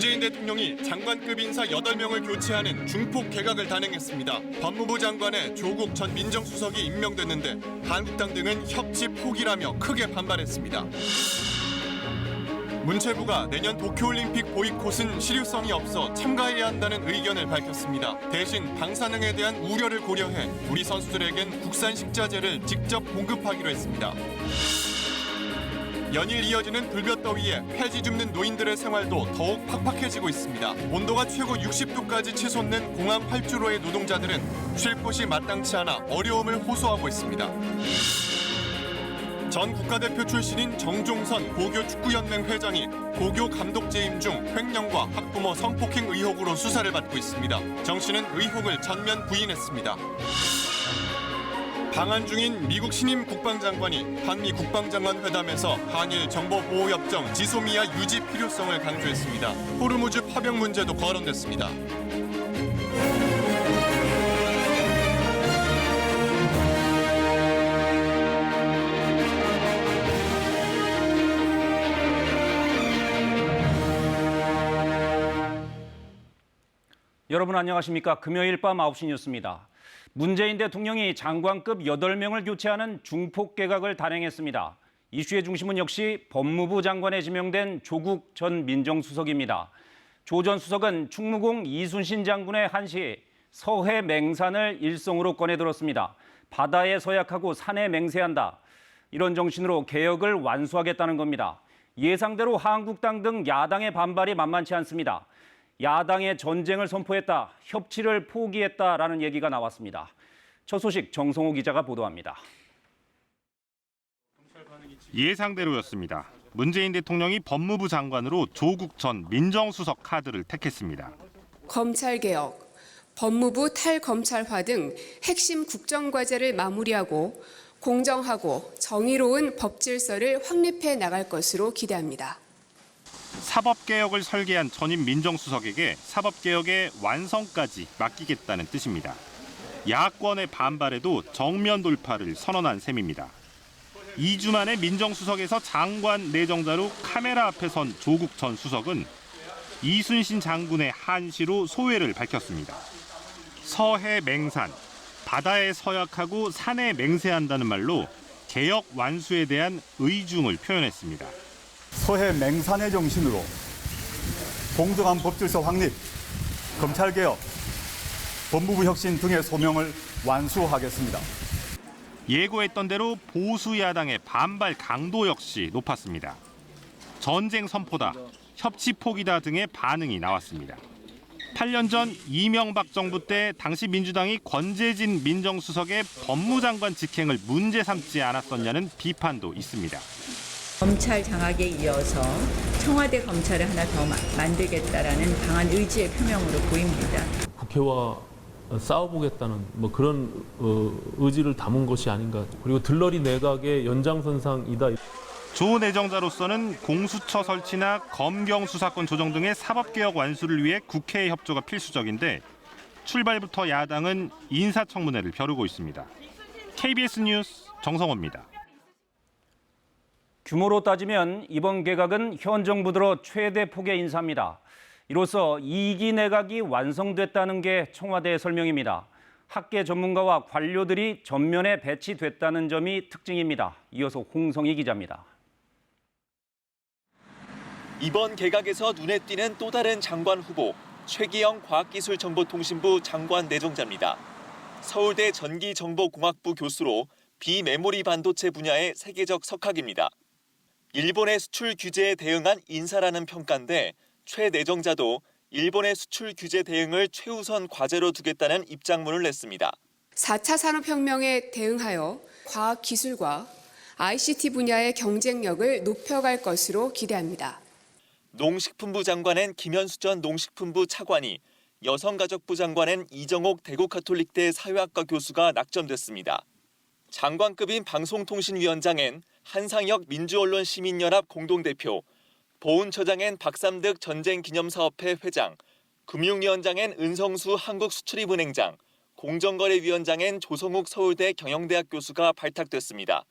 문재인 대통령이 장관급 인사 8명을 교체하는 중폭 개각을 단행했습니다. 법무부 장관에 조국 전 민정수석이 임명됐는데 한국당 등은 협치 포기라며 크게 반발했습니다. 문체부가 내년 도쿄올림픽 보이콧은 실효성이 없어 참가해야 한다는 의견을 밝혔습니다. 대신 방사능에 대한 우려를 고려해 우리 선수들에겐 국산 식자재를 직접 공급하기로 했습니다. 연일 이어지는 불볕더위에 폐지 줍는 노인들의 생활도 더욱 팍팍해지고 있습니다. 온도가 최고 60도까지 치솟는 공항 활주로의 노동자들은 쉴 곳이 마땅치 않아 어려움을 호소하고 있습니다. 전 국가대표 출신인 정종선 고교축구연맹 회장이 고교 감독 재임 중 횡령과 학부모 성폭행 의혹으로 수사를 받고 있습니다. 정 씨는 의혹을 전면 부인했습니다. 방한 중인 미국 신임 국방장관이 한미 국방장관 회담에서 한일 정보보호협정 지소미아 유지 필요성을 강조했습니다. 호르무즈 파병 문제도 거론됐습니다. 여러분 안녕하십니까? 금요일 밤 9시 뉴스입니다. 문재인 대통령이 장관급 8명을 교체하는 중폭 개각을 단행했습니다. 이슈의 중심은 역시 법무부 장관에 지명된 조국 전 민정수석입니다. 조 전 수석은 충무공 이순신 장군의 한시 서해 맹산을 일성으로 꺼내들었습니다. 바다에 서약하고 산에 맹세한다. 이런 정신으로 개혁을 완수하겠다는 겁니다. 예상대로 한국당 등 야당의 반발이 만만치 않습니다. 야당의 전쟁을 선포했다, 협치를 포기했다라는 얘기가 나왔습니다. 첫 소식 정성호 기자가 보도합니다. 예상대로였습니다. 문재인 대통령이 법무부 장관으로 조국 전 민정수석 카드를 택했습니다. 검찰개혁, 법무부 탈검찰화 등 핵심 국정과제를 마무리하고 공정하고 정의로운 법질서를 확립해 나갈 것으로 기대합니다. 사법개혁을 설계한 전임 민정수석에게 사법개혁의 완성까지 맡기겠다는 뜻입니다. 야권의 반발에도 정면 돌파를 선언한 셈입니다. 2주 만에 민정수석에서 장관 내정자로 카메라 앞에 선 조국 전 수석은 이순신 장군의 한시로 소회를 밝혔습니다. 서해 맹산, 바다에 서약하고 산에 맹세한다는 말로 개혁 완수에 대한 의중을 표현했습니다. 서해 맹산의 정신으로 공정한 법질서 확립, 검찰개혁, 법무부 혁신 등의 소명을 완수하겠습니다. 예고했던 대로 보수 야당의 반발 강도 역시 높았습니다. 전쟁 선포다, 협치 포기다 등의 반응이 나왔습니다. 8년 전 이명박 정부 때 당시 민주당이 권재진 민정수석의 법무장관 직행을 문제 삼지 않았었냐는 비판도 있습니다. 검찰 장악에 이어서 청와대 검찰을 하나 더 만들겠다라는 강한 의지의 표명으로 보입니다. 국회와 싸워보겠다는 그런 의지를 담은 것이 아닌가. 그리고 들러리 내각의 연장선상이다. 조 내정자로서는 공수처 설치나 검경 수사권 조정 등의 사법개혁 완수를 위해 국회의 협조가 필수적인데 출발부터 야당은 인사청문회를 벼르고 있습니다. KBS 뉴스 정성호입니다. 규모로 따지면 이번 개각은 현 정부 들어 최대 폭의 인사입니다. 이로써 2기 내각이 완성됐다는 게 청와대의 설명입니다. 학계 전문가와 관료들이 전면에 배치됐다는 점이 특징입니다. 이어서 홍성희 기자입니다. 이번 개각에서 눈에 띄는 또 다른 장관 후보, 최기영 과학기술정보통신부 장관 내정자입니다. 서울대 전기정보공학부 교수로 비메모리 반도체 분야의 세계적 석학입니다. 일본의 수출 규제에 대응한 인사라는 평가인데 최 내정자도 일본의 수출 규제 대응을 최우선 과제로 두겠다는 입장문을 냈습니다. 4차 산업혁명에 대응하여 과학기술과 ICT 분야의 경쟁력을 높여갈 것으로 기대합니다. 농식품부 장관엔 김현수 전 농식품부 차관이, 여성가족부 장관엔 이정옥 대구가톨릭대 사회학과 교수가 낙점됐습니다. 장관급인 방송통신위원장엔 한상혁 민주언론시민연합 공동대표, 보훈처장엔 박삼득 전쟁기념사업회 회장, 금융위원장엔 은성수 한국수출입은행장, 공정거래위원장엔 조성욱 서울대 경영대학 교수가 발탁됐습니다.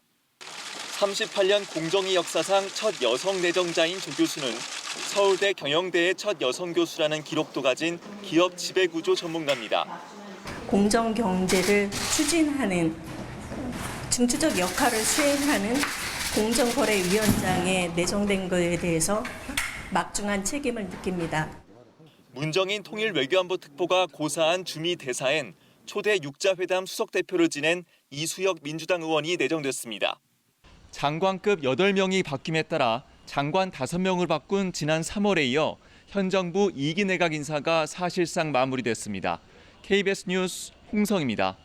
38년 공정위 역사상 첫 여성 내정자인 조 교수는 서울대 경영대의 첫 여성 교수라는 기록도 가진 기업 지배구조 전문가입니다. 공정경제를 추진하는 중추적 역할을 수행하는 공정거래위원장에 내정된 것에 대해서 막중한 책임을 느낍니다. 문정인 통일외교안보 특보가 고사한 주미 대사엔 초대 육자회담 수석대표를 지낸 이수혁 민주당 의원이 내정됐습니다. 장관급 8명이 바뀜에 따라 장관 5명을 바꾼 지난 3월에 이어 현 정부 2기 내각 인사가 사실상 마무리됐습니다. KBS 뉴스 홍성입니다.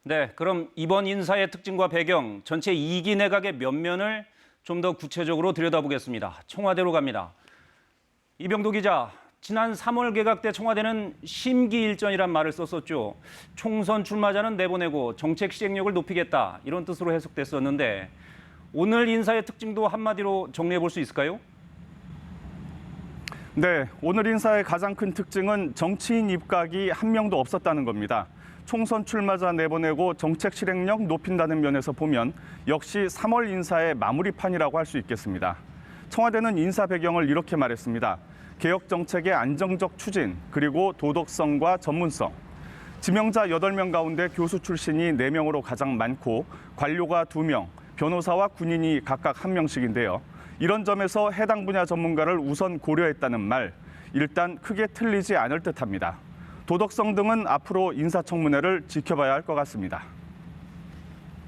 네, 그럼 이번 인사의 특징과 배경, 전체 2기 내각의 면면을 좀 더 구체적으로 들여다보겠습니다. 청와대로 갑니다. 이병도 기자, 지난 3월 개각 때 청와대는 심기일전이란 말을 썼었죠. 총선 출마자는 내보내고 정책 시행력을 높이겠다, 이런 뜻으로 해석됐었는데 오늘 인사의 특징도 한마디로 정리해 볼 수 있을까요? 네, 오늘 인사의 가장 큰 특징은 정치인 입각이 한 명도 없었다는 겁니다. 총선 출마자 내보내고 정책 실행력 높인다는 면에서 보면 역시 3월 인사의 마무리판이라고 할 수 있겠습니다. 청와대는 인사 배경을 이렇게 말했습니다. 개혁 정책의 안정적 추진, 그리고 도덕성과 전문성. 지명자 8명 가운데 교수 출신이 4명으로 가장 많고 관료가 2명, 변호사와 군인이 각각 1명씩인데요. 이런 점에서 해당 분야 전문가를 우선 고려했다는 말, 일단 크게 틀리지 않을 듯합니다. 도덕성 등은 앞으로 인사청문회를 지켜봐야 할 것 같습니다.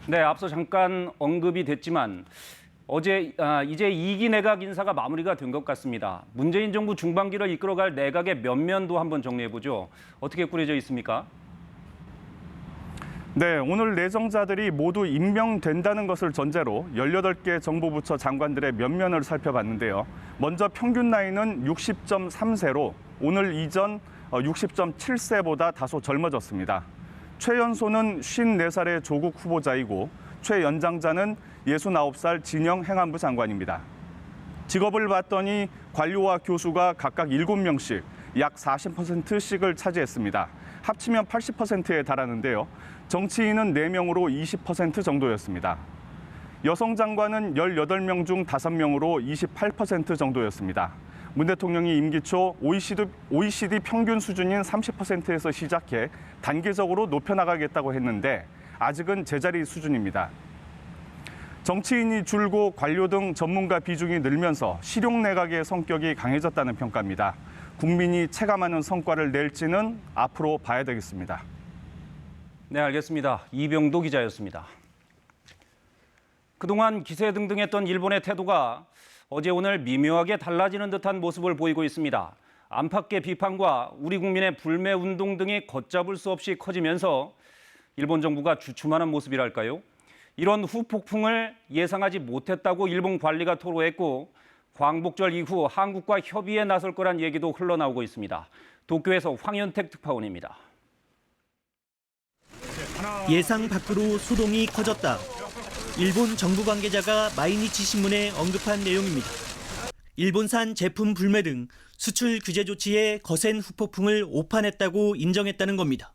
네, 앞서 잠깐 언급이 됐지만 이제 2기 내각 인사가 마무리가 된 것 같습니다. 문재인 정부 중반기를 이끌어갈 내각의 면면도 한번 정리해보죠. 어떻게 꾸려져 있습니까? 네, 오늘 내정자들이 모두 임명된다는 것을 전제로 18개 정부부처 장관들의 면면을 살펴봤는데요. 먼저 평균 나이는 60.3세로 오늘 이전 60.7세보다 다소 젊어졌습니다. 최연소는 54살의 조국 후보자이고 최연장자는 69살 진영 행안부 장관입니다. 직업을 봤더니 관료와 교수가 각각 7명씩 약 40%씩을 차지했습니다. 합치면 80%에 달하는데요. 정치인은 4명으로 20% 정도였습니다. 여성 장관은 18명 중 5명으로 28% 정도였습니다. 문 대통령이 임기 초 OECD 평균 수준인 30%에서 시작해 단계적으로 높여나가겠다고 했는데 아직은 제자리 수준입니다. 정치인이 줄고 관료 등 전문가 비중이 늘면서 실용 내각의 성격이 강해졌다는 평가입니다. 국민이 체감하는 성과를 낼지는 앞으로 봐야 되겠습니다. 네, 알겠습니다. 이병도 기자였습니다. 그동안 기세등등했던 일본의 태도가 어제 오늘 미묘하게 달라지는 듯한 모습을 보이고 있습니다. 안팎의 비판과 우리 국민의 불매 운동 등이 걷잡을 수 없이 커지면서 일본 정부가 주춤하는 모습이랄까요? 이런 후폭풍을 예상하지 못했다고 일본 관리가 토로했고 광복절 이후 한국과 협의에 나설 거란 얘기도 흘러나오고 있습니다. 도쿄에서 황현택 특파원입니다. 예상 밖으로 소동이 커졌다. 일본 정부 관계자가 마이니치 신문에 언급한 내용입니다. 일본산 제품 불매 등 수출 규제 조치에 거센 후폭풍을 오판했다고 인정했다는 겁니다.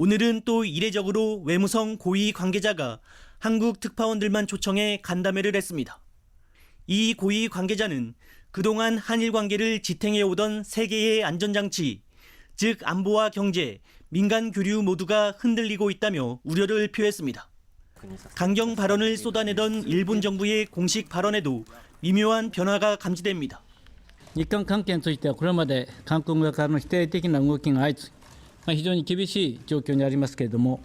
오늘은 또 이례적으로 외무성 고위 관계자가 한국 특파원들만 초청해 간담회를 했습니다. 이 고위 관계자는 그동안 한일 관계를 지탱해오던 세계의 안전장치, 즉 안보와 경제, 민간 교류 모두가 흔들리고 있다며 우려를 표했습니다. 강경 발언을 쏟아내던 일본 정부의 공식 발언에도 미묘한 변화가 감지됩니다. 日韓関係についてはこれまで韓国側からの否定的な動きが相次ぎ、非常に厳しい状況にありますけれども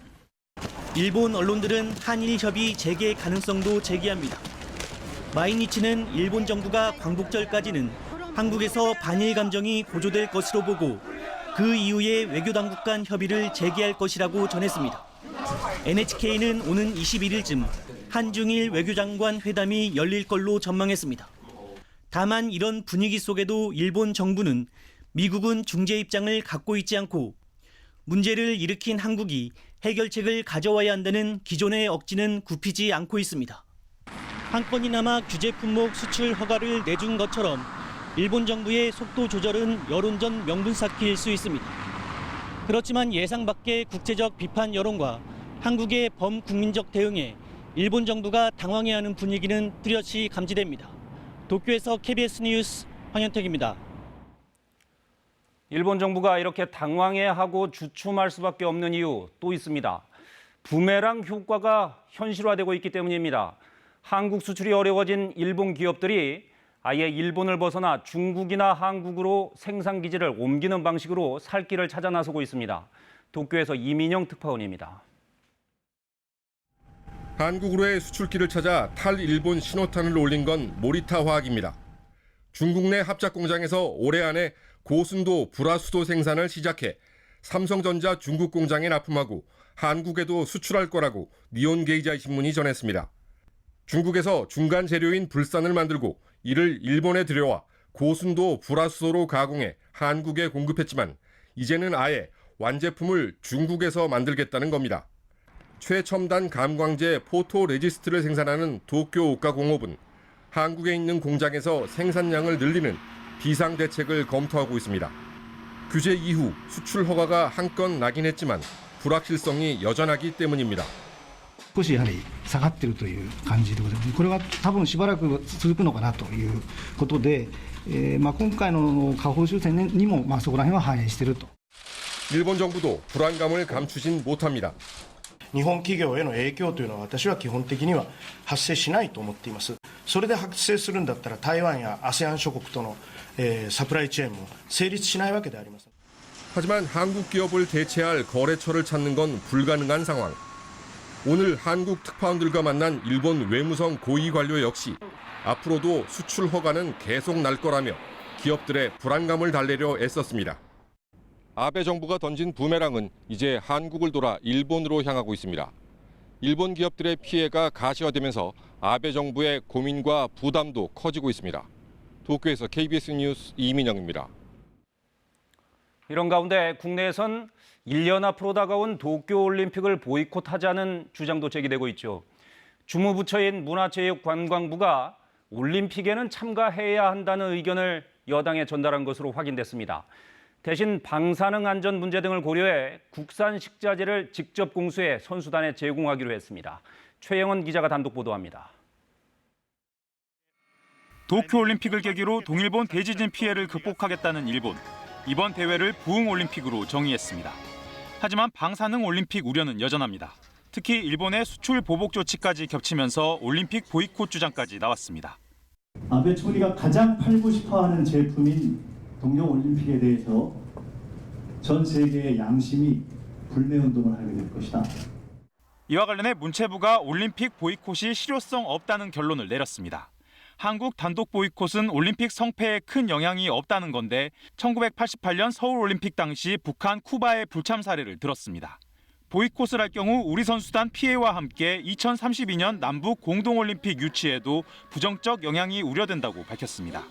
일본 언론들은 한일 협의 재개 가능성도 제기합니다. 마이니치는 일본 정부가 광복절까지는 한국에서 반일 감정이 고조될 것으로 보고 그 이후에 외교당국 간 협의를 재개할 것이라고 전했습니다. NHK는 오는 21일쯤 한중일 외교장관 회담이 열릴 걸로 전망했습니다. 다만 이런 분위기 속에도 일본 정부는 미국은 중재 입장을 갖고 있지 않고 문제를 일으킨 한국이 해결책을 가져와야 한다는 기존의 억지는 굽히지 않고 있습니다. 한 건이나마 규제 품목 수출 허가를 내준 것처럼 일본 정부의 속도 조절은 여론전 명분 쌓기일 수 있습니다. 그렇지만 예상 밖의 국제적 비판 여론과 한국의 범국민적 대응에 일본 정부가 당황해하는 분위기는 뚜렷이 감지됩니다. 도쿄에서 KBS 뉴스 황현택입니다. 일본 정부가 이렇게 당황해하고 주춤할 수밖에 없는 이유 또 있습니다. 부메랑 효과가 현실화되고 있기 때문입니다. 한국 수출이 어려워진 일본 기업들이 아예 일본을 벗어나 중국이나 한국으로 생산 기지를 옮기는 방식으로 살 길을 찾아 나서고 있습니다. 도쿄에서 이민영 특파원입니다. 한국으로의 수출길을 찾아 탈일본 신호탄을 올린 건 모리타 화학입니다. 중국 내 합작 공장에서 올해 안에 고순도 불화수도 생산을 시작해 삼성전자 중국 공장에 납품하고 한국에도 수출할 거라고 니혼게이자이 신문이 전했습니다. 중국에서 중간 재료인 불산을 만들고 이를 일본에 들여와 고순도 불화수소로 가공해 한국에 공급했지만 이제는 아예 완제품을 중국에서 만들겠다는 겁니다. 최첨단 감광제 포토레지스트를 생산하는 도쿄 옥가공업은 한국에 있는 공장에서 생산량을 늘리는 비상대책을 검토하고 있습니다. 규제 이후 수출 허가가 한 건 나긴 했지만 불확실성이 여전하기 때문입니다. 少しやはり下がっているという感じでございます。これは多分しばらく続くのかなということで、今回の下方修正にもそこら辺は反映していると。 일본 정부도 불안감을 감추진 못합니다. 日本企業への影響というのは私は基本的には発生しないと思っています。それで発生するんだったら台湾や ASEAN 諸国とのサプライチェーンも成立しないわけであります。 하지만 한국 기업을 대체할 거래처를 찾는 건 불가능한 상황. 오늘 한국 특파원들과 만난 일본 외무성 고위 관료 역시 앞으로도 수출 허가는 계속 날 거라며 기업들의 불안감을 달래려 애썼습니다. 아베 정부가 던진 부메랑은 이제 한국을 돌아 일본으로 향하고 있습니다. 일본 기업들의 피해가 가시화되면서 아베 정부의 고민과 부담도 커지고 있습니다. 도쿄에서 KBS 뉴스 이민영입니다. 이런 가운데 국내에선 1년 앞으로 다가온 도쿄올림픽을 보이콧하자는 주장도 제기되고 있죠. 주무부처인 문화체육관광부가 올림픽에는 참가해야 한다는 의견을 여당에 전달한 것으로 확인됐습니다. 대신 방사능 안전 문제 등을 고려해 국산 식자재를 직접 공수해 선수단에 제공하기로 했습니다. 최영원 기자가 단독 보도합니다. 도쿄올림픽을 계기로 동일본 대지진 피해를 극복하겠다는 일본. 이번 대회를 부흥올림픽으로 정의했습니다. 하지만 방사능 올림픽 우려는 여전합니다. 특히 일본의 수출 보복 조치까지 겹치면서 올림픽 보이콧 주장까지 나왔습니다. 아베 총리가 가장 팔고 싶어하는 제품인 동경올림픽에 대해서 전 세계의 양심이 불매운동을 하게 될 것이다. 이와 관련해 문체부가 올림픽 보이콧이 실효성 없다는 결론을 내렸습니다. 한국 단독 보이콧은 올림픽 성패에 큰 영향이 없다는 건데 1988년 서울올림픽 당시 북한, 쿠바의 불참 사례를 들었습니다. 보이콧을 할 경우 우리 선수단 피해와 함께 2032년 남북 공동올림픽 유치에도 부정적 영향이 우려된다고 밝혔습니다.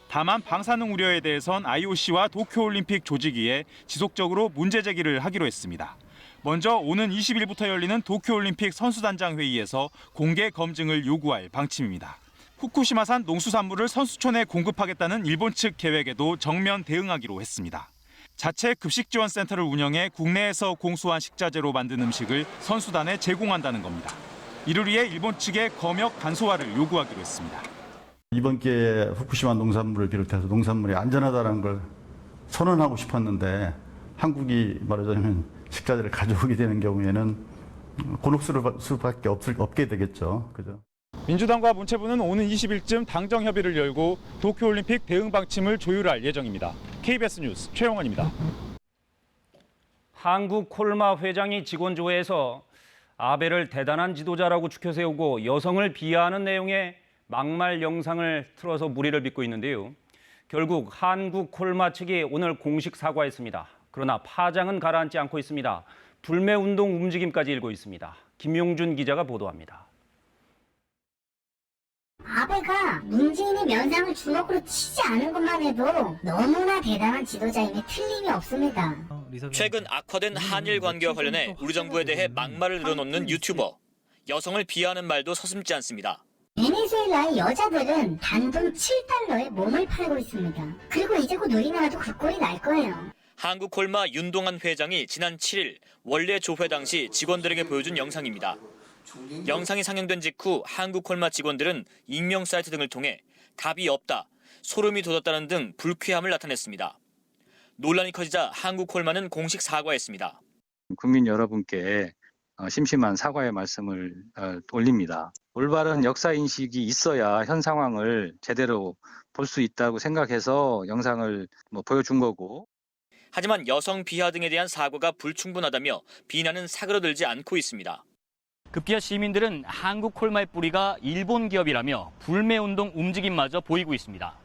다만 방사능 우려에 대해선 IOC와 도쿄올림픽 조직위에 지속적으로 문제 제기를 하기로 했습니다. 먼저 오는 20일부터 열리는 도쿄올림픽 선수단장 회의에서 공개 검증을 요구할 방침입니다. 후쿠시마산 농수산물을 선수촌에 공급하겠다는 일본 측 계획에도 정면 대응하기로 했습니다. 자체 급식지원센터를 운영해 국내에서 공수한 식자재로 만든 음식을 선수단에 제공한다는 겁니다. 이를 위해 일본 측에 검역 간소화를 요구하기로 했습니다. 이번 기회에 후쿠시마 농산물을 비롯해서 농산물이 안전하다는 걸 선언하고 싶었는데 한국이 말하자면 식자재를 가져오게 되는 경우에는 곤혹스러울 수밖에 없게 되겠죠. 그죠? 민주당과 문체부는 오는 20일쯤 당정 협의를 열고 도쿄올림픽 대응 방침을 조율할 예정입니다. KBS 뉴스 최영원입니다. 한국 콜마 회장이 직원 조회에서 아베를 대단한 지도자라고 추켜 세우고 여성을 비하하는 내용의 막말 영상을 틀어서 물의를 빚고 있는데요. 결국 한국 콜마 측이 오늘 공식 사과했습니다. 그러나 파장은 가라앉지 않고 있습니다. 불매운동 움직임까지 일고 있습니다. 김용준 기자가 보도합니다. 아베가 문재인의 면상을 주먹으로 치지 않은 것만 해도 너무나 대단한 지도자임에 틀림이 없습니다. 최근 악화된 한일 관계와 관련해 우리 정부에 대해 막말을 늘어놓는 유튜버. 여성을 비하하는 말도 서슴지 않습니다. 베네수엘라의 여자들은 단돈 7달러에 몸을 팔고 있습니다. 그리고 이제 곧 우리나라도 그 꼴이 날 거예요. 한국 콜마 윤동한 회장이 지난 7일 원래 조회 당시 직원들에게 보여준 영상입니다. 영상이 상영된 직후 한국콜마 직원들은 익명 사이트 등을 통해 답이 없다, 소름이 돋았다는 등 불쾌함을 나타냈습니다. 논란이 커지자 한국콜마는 공식 사과했습니다. 국민 여러분께 심심한 사과의 말씀을 올립니다. 올바른 역사 인식이 있어야 현 상황을 제대로 볼 수 있다고 생각해서 영상을 보여준 거고. 하지만 여성 비하 등에 대한 사과가 불충분하다며 비난은 사그러들지 않고 있습니다. 급기야 시민들은 한국콜마의 뿌리가 일본 기업이라며 불매운동 움직임마저 보이고 있습니다.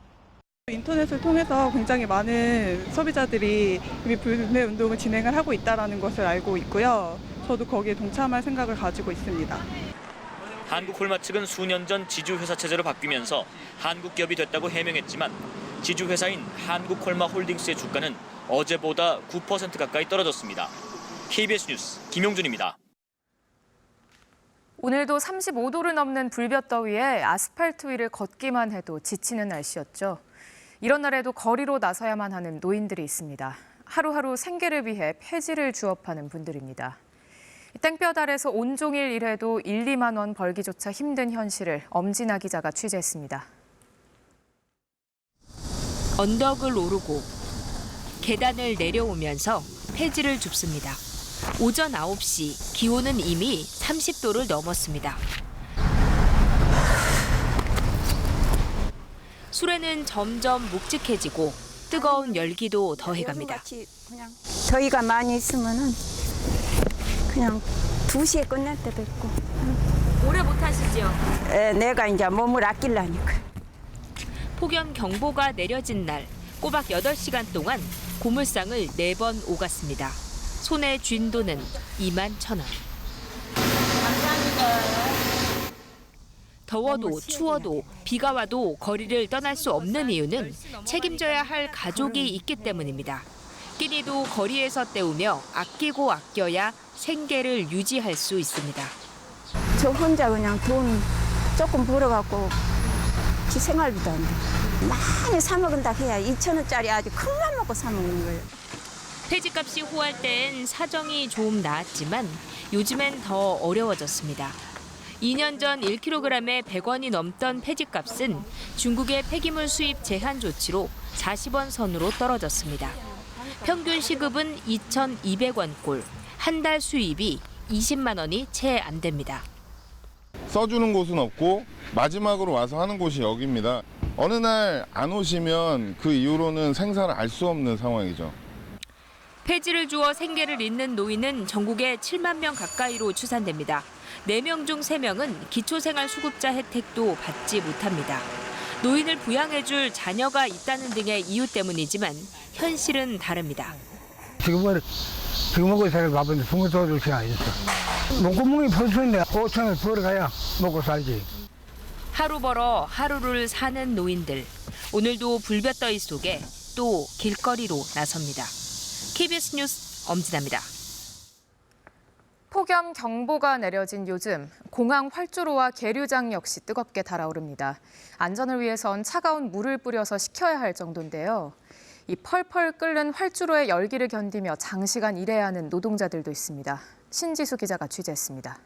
인터넷을 통해서 굉장히 많은 소비자들이 이미 불매운동을 진행을 하고 있다는 것을 알고 있고요. 저도 거기에 동참할 생각을 가지고 있습니다. 한국콜마 측은 수년 전 지주회사 체제로 바뀌면서 한국 기업이 됐다고 해명했지만 지주회사인 한국콜마홀딩스의 주가는 어제보다 9% 가까이 떨어졌습니다. KBS 뉴스 김용준입니다. 오늘도 35도를 넘는 불볕더위에 아스팔트 위를 걷기만 해도 지치는 날씨였죠. 이런 날에도 거리로 나서야만 하는 노인들이 있습니다. 하루하루 생계를 위해 폐지를 주업하는 분들입니다. 땡볕 아래서 온종일 일해도 1, 2만 원 벌기조차 힘든 현실을 엄진아 기자가 취재했습니다. 언덕을 오르고 계단을 내려오면서 폐지를 줍습니다. 오전 9시 기온은 이미 30도를 넘었습니다. 수레는 점점 묵직해지고 뜨거운 열기도 더해갑니다. 더위가 많이 있으면은 그냥 2시에 끝날 때도 있고. 오래 못 하시죠? 내가 이제 몸을 아끼려니까. 폭염 경보가 내려진 날 꼬박 8시간 동안 고물상을 4번 오갔습니다. 손에 쥔 돈은 21,000원. 더워도 추워도 비가 와도 거리를 떠날 수 없는 이유는 책임져야 할 가족이 있기 때문입니다. 끼니도 거리에서 때우며 아끼고 아껴야 생계를 유지할 수 있습니다. 저 혼자 그냥 돈 조금 벌어갖고 지 생활비도 안 돼. 많이 사 먹은다 해야 2,000원짜리 아주 큰맘 먹고 사 먹는 거예요. 폐지값이 호할 땐 사정이 좀 나았지만 요즘엔 더 어려워졌습니다. 2년 전 1kg에 100원이 넘던 폐지값은 중국의 폐기물 수입 제한 조치로 40원 선으로 떨어졌습니다. 평균 시급은 2,200원꼴, 한 달 수입이 20만 원이 채 안 됩니다. 써주는 곳은 없고 마지막으로 와서 하는 곳이 여기입니다. 어느 날 안 오시면 그 이후로는 생사를 알 수 없는 상황이죠. 폐지를 주어 생계를 잇는 노인은 전국에 7만 명 가까이로 추산됩니다. 4명 중 3명은 기초생활수급자 혜택도 받지 못합니다. 노인을 부양해줄 자녀가 있다는 등의 이유 때문이지만 현실은 다릅니다. 지금 먹고 살고 바쁜데 숨어도 시간 있어. 목구멍이 벌수인데 5,000원 벌어가야 먹고 살지. 하루 벌어 하루를 사는 노인들. 오늘도 불볕더위 속에 또 길거리로 나섭니다. KBS 뉴스 엄진아입니다. 폭염 경보가 내려진 요즘 공항 활주로와 계류장 역시 뜨겁게 달아오릅니다. 안전을 위해선 차가운 물을 뿌려서 식혀야 할 정도인데요. 이 펄펄 끓는 활주로의 열기를 견디며 장시간 일해야 하는 노동자들도 있습니다. 신지수 기자가 취재했습니다.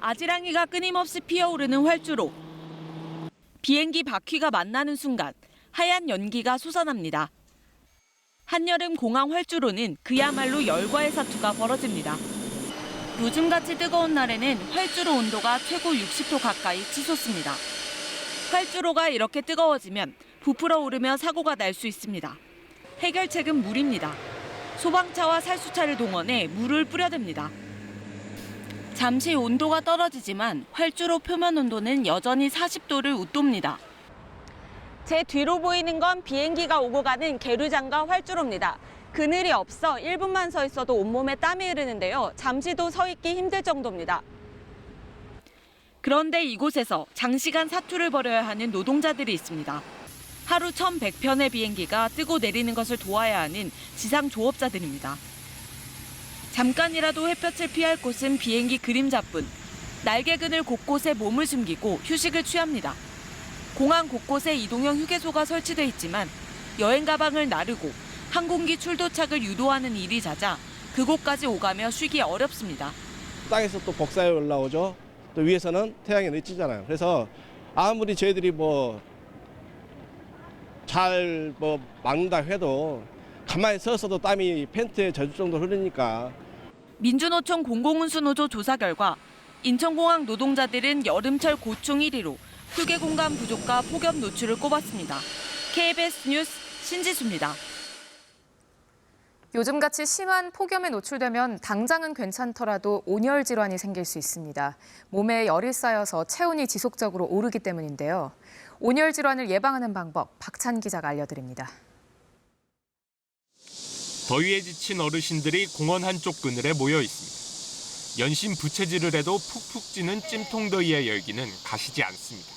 아지랑이가 끊임없이 피어오르는 활주로. 비행기 바퀴가 만나는 순간 하얀 연기가 솟아납니다. 한여름 공항 활주로는 그야말로 열과의 사투가 벌어집니다. 요즘같이 뜨거운 날에는 활주로 온도가 최고 60도 가까이 치솟습니다. 활주로가 이렇게 뜨거워지면 부풀어 오르며 사고가 날 수 있습니다. 해결책은 물입니다. 소방차와 살수차를 동원해 물을 뿌려댑니다. 잠시 온도가 떨어지지만 활주로 표면 온도는 여전히 40도를 웃돕니다. 제 뒤로 보이는 건 비행기가 오고 가는 계류장과 활주로입니다. 그늘이 없어 1분만 서 있어도 온몸에 땀이 흐르는데요. 잠시도 서 있기 힘들 정도입니다. 그런데 이곳에서 장시간 사투를 벌여야 하는 노동자들이 있습니다. 하루 1,100편의 비행기가 뜨고 내리는 것을 도와야 하는 지상 조업자들입니다. 잠깐이라도 햇볕을 피할 곳은 비행기 그림자뿐. 날개 그늘 곳곳에 몸을 숨기고 휴식을 취합니다. 공항 곳곳에 이동형 휴게소가 설치돼 있지만 여행 가방을 나르고 항공기 출도착을 유도하는 일이 잦아 그곳까지 오가며 쉬기 어렵습니다. 땅에서 또 복사해 올라오죠. 또 위에서는 태양이 내찌잖아요. 그래서 아무리 저희들이 잘 막는다 해도 가만히 서서도 땀이 팬트에 젖을 정도로 흐르니까. 민주노총 공공운수노조 조사 결과 인천공항 노동자들은 여름철 고충 1위로 휴게 공간 부족과 폭염 노출을 꼽았습니다. KBS 뉴스 신지수입니다. 요즘같이 심한 폭염에 노출되면 당장은 괜찮더라도 온열 질환이 생길 수 있습니다. 몸에 열이 쌓여서 체온이 지속적으로 오르기 때문인데요. 온열 질환을 예방하는 방법 박찬 기자가 알려드립니다. 더위에 지친 어르신들이 공원 한쪽 그늘에 모여 있습니다. 연신 부채질을 해도 푹푹 찌는 찜통더위의 열기는 가시지 않습니다.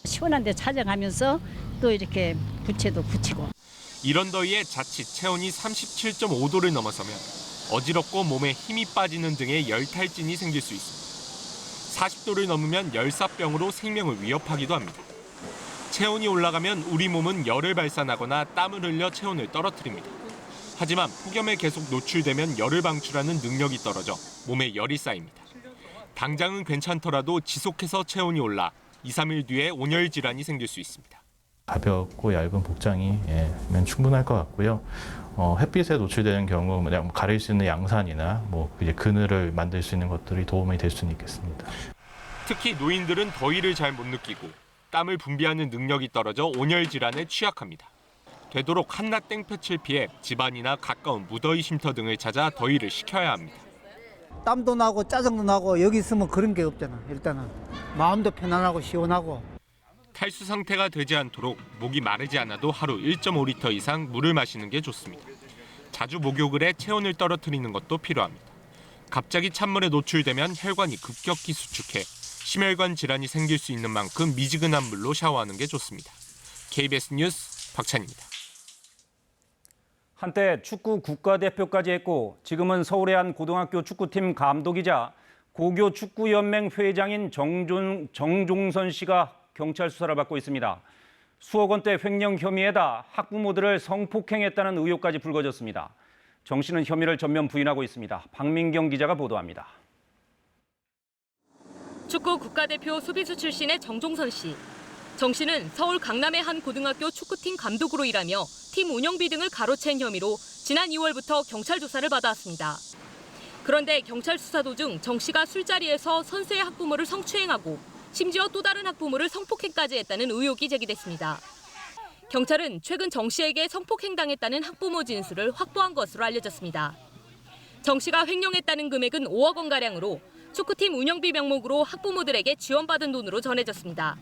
시원한 데 찾아가면서 또 이렇게 부채도 붙이고. 이런 더위에 자칫 체온이 37.5도를 넘어서면 어지럽고 몸에 힘이 빠지는 등의 열탈진이 생길 수 있습니다. 40도를 넘으면 열사병으로 생명을 위협하기도 합니다. 체온이 올라가면 우리 몸은 열을 발산하거나 땀을 흘려 체온을 떨어뜨립니다. 하지만 폭염에 계속 노출되면 열을 방출하는 능력이 떨어져 몸에 열이 쌓입니다. 당장은 괜찮더라도 지속해서 체온이 올라 2, 3일 뒤에 온열 질환이 생길 수 있습니다. 가볍고 얇은 복장이면 충분할 것 같고요. 햇빛에 노출되는 경우 가릴 수 있는 양산이나 이제 그늘을 만들 수 있는 것들이 도움이 될 수는 있겠습니다. 특히 노인들은 더위를 잘 못 느끼고 땀을 분비하는 능력이 떨어져 온열 질환에 취약합니다. 되도록 한낮 땡볕을 피해 집안이나 가까운 무더위 쉼터 등을 찾아 더위를 식혀야 합니다. 땀도 나고 짜증도 나고 여기 있으면 그런 게 없잖아. 일단은 마음도 편안하고 시원하고. 탈수 상태가 되지 않도록 목이 마르지 않아도 하루 1.5리터 이상 물을 마시는 게 좋습니다. 자주 목욕을 해 체온을 떨어뜨리는 것도 필요합니다. 갑자기 찬물에 노출되면 혈관이 급격히 수축해 심혈관 질환이 생길 수 있는 만큼 미지근한 물로 샤워하는 게 좋습니다. KBS 뉴스 박찬입니다. 한때 축구 국가대표까지 했고 지금은 서울의 한 고등학교 축구팀 감독이자 고교축구연맹 회장인 정종선 씨가 경찰 수사를 받고 있습니다. 수억 원대 횡령 혐의에다 학부모들을 성폭행했다는 의혹까지 불거졌습니다. 정 씨는 혐의를 전면 부인하고 있습니다. 박민경 기자가 보도합니다. 축구 국가대표 수비수 출신의 정종선 씨. 정 씨는 서울 강남의 한 고등학교 축구팀 감독으로 일하며 팀 운영비 등을 가로챈 혐의로 지난 2월부터 경찰 조사를 받아왔습니다. 그런데 경찰 수사 도중 정 씨가 술자리에서 선수의 학부모를 성추행하고 심지어 또 다른 학부모를 성폭행까지 했다는 의혹이 제기됐습니다. 경찰은 최근 정 씨에게 성폭행당했다는 학부모 진술을 확보한 것으로 알려졌습니다. 정 씨가 횡령했다는 금액은 5억 원가량으로 축구팀 운영비 명목으로 학부모들에게 지원받은 돈으로 전해졌습니다.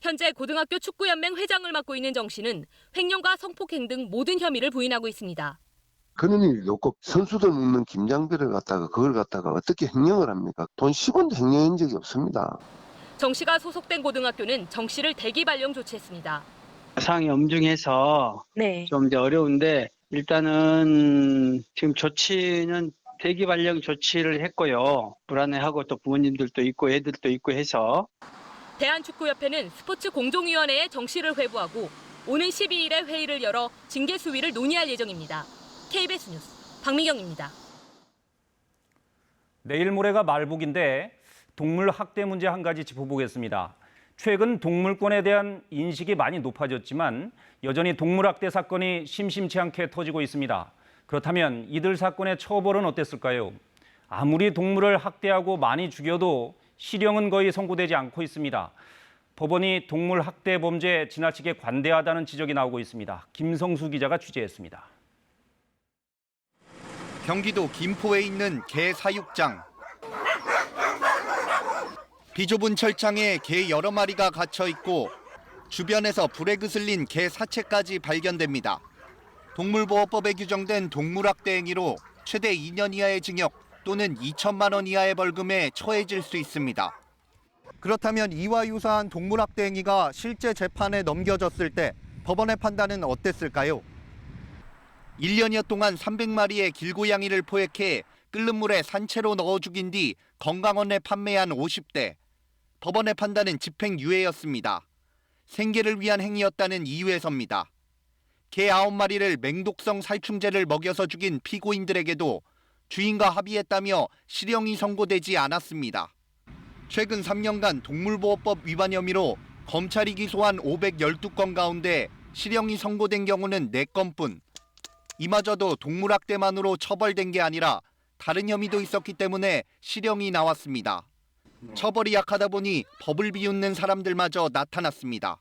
현재 고등학교 축구연맹 회장을 맡고 있는 정 씨는 횡령과 성폭행 등 모든 혐의를 부인하고 있습니다. 그런 일이 없고 선수들 묻는 김장비를 그걸 갖다가 어떻게 횡령을 합니까? 돈 10원도 횡령한 적이 없습니다. 정 씨가 소속된 고등학교는 정 씨를 대기 발령 조치했습니다. 상황이 엄중해서 좀 이제 어려운데 일단은 지금 조치는 대기 발령 조치를 했고요. 불안해하고 또 부모님들도 있고 애들도 있고 해서. 대한축구협회는 스포츠 공정위원회에 정 씨를 회부하고 오는 12일에 회의를 열어 징계 수위를 논의할 예정입니다. KBS 뉴스 박민경입니다. 내일 모레가 말복인데 동물 학대 문제 한 가지 짚어보겠습니다. 최근 동물권에 대한 인식이 많이 높아졌지만 여전히 동물 학대 사건이 심심치 않게 터지고 있습니다. 그렇다면 이들 사건의 처벌은 어땠을까요? 아무리 동물을 학대하고 많이 죽여도 실형은 거의 선고되지 않고 있습니다. 법원이 동물 학대 범죄에 지나치게 관대하다는 지적이 나오고 있습니다. 김성수 기자가 취재했습니다. 경기도 김포에 있는 개 사육장. 비좁은 철창에 개 여러 마리가 갇혀 있고 주변에서 불에 그슬린 개 사체까지 발견됩니다. 동물보호법에 규정된 동물학대 행위로 최대 2년 이하의 징역 또는 2천만 원 이하의 벌금에 처해질 수 있습니다. 그렇다면 이와 유사한 동물학대 행위가 실제 재판에 넘겨졌을 때 법원의 판단은 어땠을까요? 1년여 동안 300마리의 길고양이를 포획해 끓는 물에 산채로 넣어 죽인 뒤 건강원에 판매한 50대. 법원의 판단은 집행유예였습니다. 생계를 위한 행위였다는 이유에서입니다. 개 9마리를 맹독성 살충제를 먹여서 죽인 피고인들에게도 주인과 합의했다며 실형이 선고되지 않았습니다. 최근 3년간 동물보호법 위반 혐의로 검찰이 기소한 512건 가운데 실형이 선고된 경우는 4건뿐. 이마저도 동물학대만으로 처벌된 게 아니라 다른 혐의도 있었기 때문에 실형이 나왔습니다. 처벌이 약하다 보니 법을 비웃는 사람들마저 나타났습니다.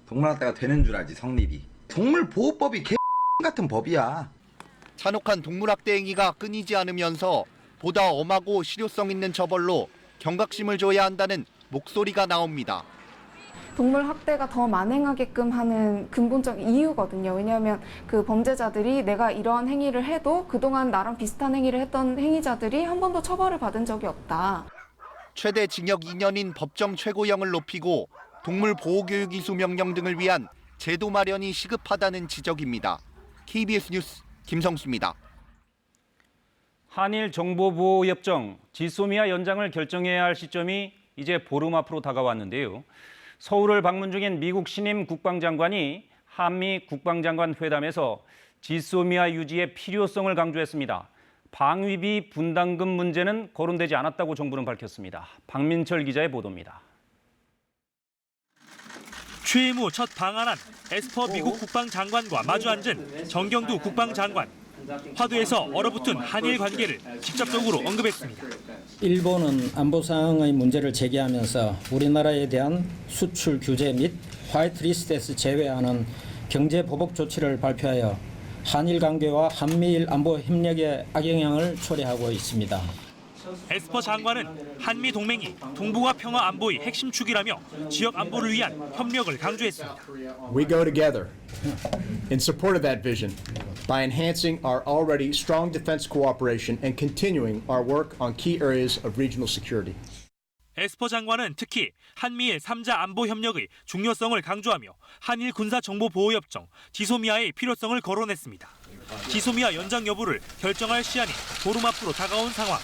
동물학대가 되는 줄 알지, 성립이. 동물보호법이 개 같은 법이야. 잔혹한 동물학대 행위가 끊이지 않으면서 보다 엄하고 실효성 있는 처벌로 경각심을 줘야 한다는 목소리가 나옵니다. 동물 학대가 더 만행하게끔 하는 근본적 이유거든요. 왜냐하면 그 범죄자들이 내가 이러한 행위를 해도 그동안 나랑 비슷한 행위를 했던 행위자들이 한 번도 처벌을 받은 적이 없다. 최대 징역 2년인 법정 최고형을 높이고 동물 보호교육 이수 명령 등을 위한 제도 마련이 시급하다는 지적입니다. KBS 뉴스 김성수입니다. 한일 정보보호협정 지소미아 연장을 결정해야 할 시점이 이제 보름 앞으로 다가왔는데요. 서울을 방문 중인 미국 신임 국방장관이 한미 국방장관 회담에서 지소미아 유지의 필요성을 강조했습니다. 방위비 분담금 문제는 거론되지 않았다고 정부는 밝혔습니다. 박민철 기자의 보도입니다. 취임 후 첫 방한한 에스퍼 미국 국방장관과 마주 앉은 정경두 국방장관. 화두에서 얼어붙은 한일 관계를 직접적으로 언급했습니다. 일본은 안보 상황의 문제를 제기하면서 우리나라에 대한 수출 규제 및 화이트리스트에서 제외하는 경제 보복 조치를 발표하여 한일 관계와 한미일 안보 협력에 악영향을 초래하고 있습니다. 에스퍼 장관은 한미 동맹이 동북아 평화 안보의 핵심 축이라며 지역 안보를 위한 협력을 강조했습니다. We go together in support of that vision by enhancing our already strong defense cooperation and continuing our work on key areas of regional security. 에스퍼 장관은 특히 한미일 3자 안보 협력의 중요성을 강조하며 한일 군사정보보호협정 지소미아의 필요성을 거론했습니다. 지소미아 연장 여부를 결정할 시한이 보름 앞으로 다가온 상황.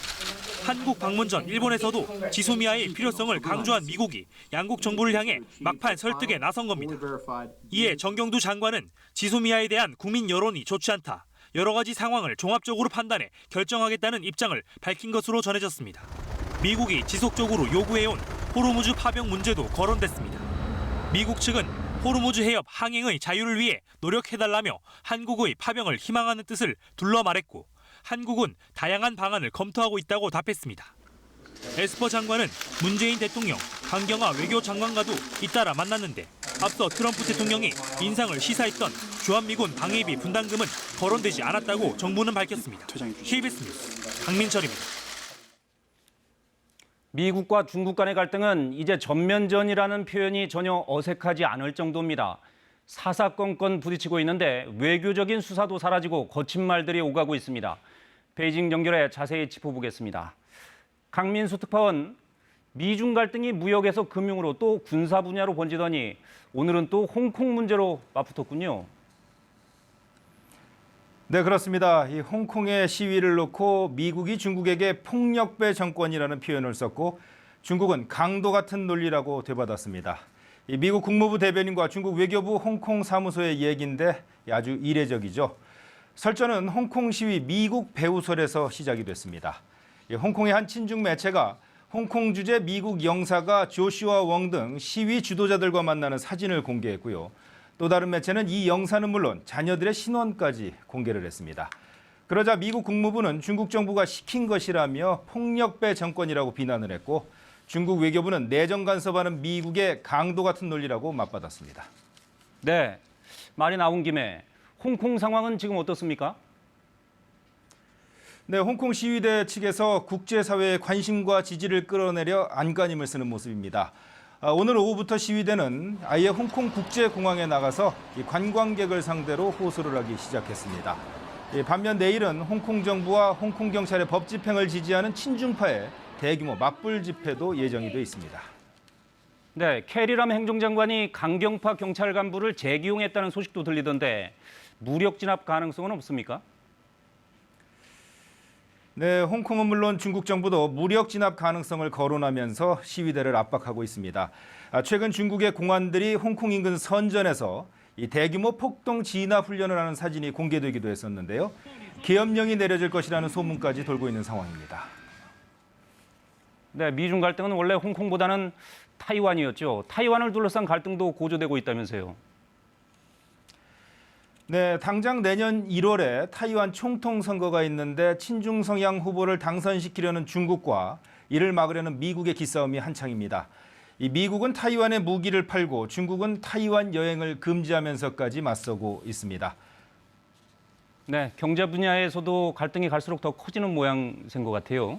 한국 방문 전 일본에서도 지소미아의 필요성을 강조한 미국이 양국 정부를 향해 막판 설득에 나선 겁니다. 이에 정경두 장관은 지소미아에 대한 국민 여론이 좋지 않다. 여러 가지 상황을 종합적으로 판단해 결정하겠다는 입장을 밝힌 것으로 전해졌습니다. 미국이 지속적으로 요구해온 호르무즈 파병 문제도 거론됐습니다. 미국 측은 호르무즈 해협 항행의 자유를 위해 노력해달라며 한국의 파병을 희망하는 뜻을 둘러 말했고 한국은 다양한 방안을 검토하고 있다고 답했습니다. 에스퍼 장관은 문재인 대통령, 강경화 외교장관과도 잇따라 만났는데 앞서 트럼프 대통령이 인상을 시사했던 주한미군 방위비 분담금은 거론되지 않았다고 정부는 밝혔습니다. KBS 뉴스 강민철입니다. 미국과 중국 간의 갈등은 이제 전면전이라는 표현이 전혀 어색하지 않을 정도입니다. 사사건건 부딪히고 있는데 외교적인 수사도 사라지고 거친 말들이 오가고 있습니다. 베이징 연결해 자세히 짚어보겠습니다. 강민수 특파원, 미중 갈등이 무역에서 금융으로 또 군사 분야로 번지더니 오늘은 또 홍콩 문제로 맞붙었군요. 네, 그렇습니다. 이 홍콩의 시위를 놓고 미국이 중국에게 폭력배 정권이라는 표현을 썼고 중국은 강도 같은 논리라고 되받았습니다. 이 미국 국무부 대변인과 중국 외교부 홍콩 사무소의 얘기인데 아주 이례적이죠. 설전은 홍콩 시위 미국 배후설에서 시작이 됐습니다. 홍콩의 한 친중 매체가 홍콩 주재 미국 영사가 조슈아 웡 등 시위 주도자들과 만나는 사진을 공개했고요. 또 다른 매체는 이 영사는 물론 자녀들의 신원까지 공개를 했습니다. 그러자 미국 국무부는 중국 정부가 시킨 것이라며 폭력배 정권이라고 비난을 했고 중국 외교부는 내정 간섭하는 미국의 강도 같은 논리라고 맞받았습니다. 네, 말이 나온 김에 홍콩 상황은 지금 어떻습니까? 네, 홍콩 시위대 측에서 국제사회의 관심과 지지를 끌어내려 안간힘을 쓰는 모습입니다. 오늘 오후부터 시위대는 아예 홍콩 국제공항에 나가서 관광객을 상대로 호소를 하기 시작했습니다. 반면 내일은 홍콩 정부와 홍콩 경찰의 법 집행을 지지하는 친중파의 대규모 맞불 집회도 예정이 돼 있습니다. 네, 캐리람 행정장관이 강경파 경찰 간부를 재기용했다는 소식도 들리던데 무력 진압 가능성은 없습니까? 네, 홍콩은 물론 중국 정부도 무력 진압 가능성을 거론하면서 시위대를 압박하고 있습니다. 최근 중국의 공안들이 홍콩 인근 선전에서 이 대규모 폭동 진압 훈련을 하는 사진이 공개되기도 했었는데요. 계엄령이 내려질 것이라는 소문까지 돌고 있는 상황입니다. 네, 미중 갈등은 원래 홍콩보다는 타이완이었죠. 타이완을 둘러싼 갈등도 고조되고 있다면서요. 네, 당장 내년 1월에 타이완 총통 선거가 있는데 친중 성향 후보를 당선시키려는 중국과 이를 막으려는 미국의 기싸움이 한창입니다. 이 미국은 타이완에 무기를 팔고 중국은 타이완 여행을 금지하면서까지 맞서고 있습니다. 네, 경제 분야에서도 갈등이 갈수록 더 커지는 모양새인 것 같아요.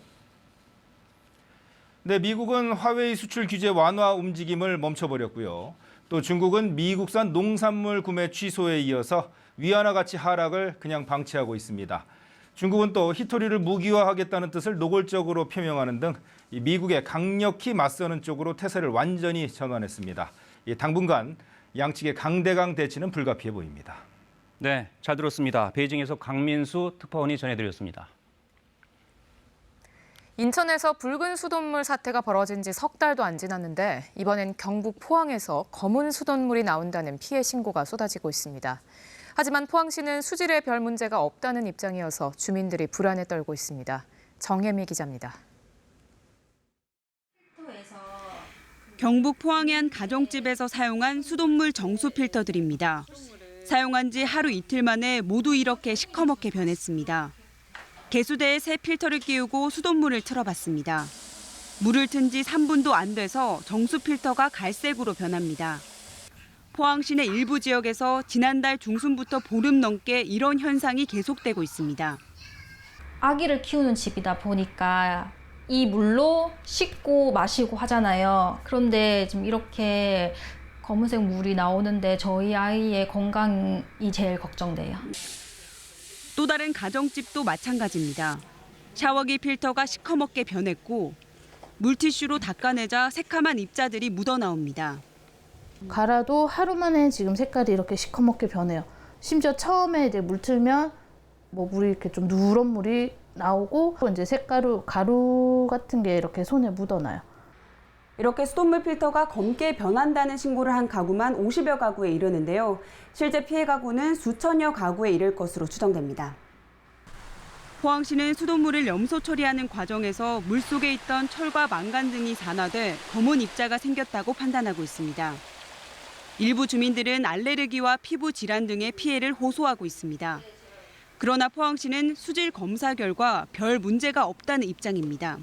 네, 미국은 화웨이 수출 규제 완화 움직임을 멈춰버렸고요. 또 중국은 미국산 농산물 구매 취소에 이어서 위안화 가치 하락을 그냥 방치하고 있습니다. 중국은 또 히토리를 무기화하겠다는 뜻을 노골적으로 표명하는 등 미국에 강력히 맞서는 쪽으로 태세를 완전히 전환했습니다. 당분간 양측의 강대강 대치는 불가피해 보입니다. 네, 잘 들었습니다. 베이징에서 강민수 특파원이 전해드렸습니다. 인천에서 붉은 수돗물 사태가 벌어진 지 석 달도 안 지났는데 이번엔 경북 포항에서 검은 수돗물이 나온다는 피해 신고가 쏟아지고 있습니다. 하지만 포항시는 수질에 별 문제가 없다는 입장이어서 주민들이 불안에 떨고 있습니다. 정혜미 기자입니다. 경북 포항의 한 가정집에서 사용한 수돗물 정수 필터들입니다. 사용한 지 하루 이틀 만에 모두 이렇게 시커멓게 변했습니다. 개수대에 새 필터를 끼우고 수돗물을 틀어봤습니다. 물을 튼 지 3분도 안 돼서 정수 필터가 갈색으로 변합니다. 포항 시내 일부 지역에서 지난달 중순부터 보름 넘게 이런 현상이 계속되고 있습니다. 아기를 키우는 집이다 보니까 이 물로 씻고 마시고 하잖아요. 그런데 지금 이렇게 검은색 물이 나오는데 저희 아이의 건강이 제일 걱정돼요. 또 다른 가정집도 마찬가지입니다. 샤워기 필터가 시커멓게 변했고 물티슈로 닦아내자 새카만 입자들이 묻어나옵니다. 갈아도 하루 만에 지금 색깔이 이렇게 시커멓게 변해요. 심지어 처음에 이제 물 틀면 물이 이렇게 좀 누런 물이 나오고 이제 가루 같은 게 이렇게 손에 묻어나요. 이렇게 수돗물 필터가 검게 변한다는 신고를 한 가구만 50여 가구에 이르는데요. 실제 피해 가구는 수천여 가구에 이를 것으로 추정됩니다. 포항시는 수돗물을 염소 처리하는 과정에서 물속에 있던 철과 망간 등이 산화돼 검은 입자가 생겼다고 판단하고 있습니다. 일부 주민들은 알레르기와 피부 질환 등의 피해를 호소하고 있습니다. 그러나 포항시는 수질 검사 결과 별 문제가 없다는 입장입니다.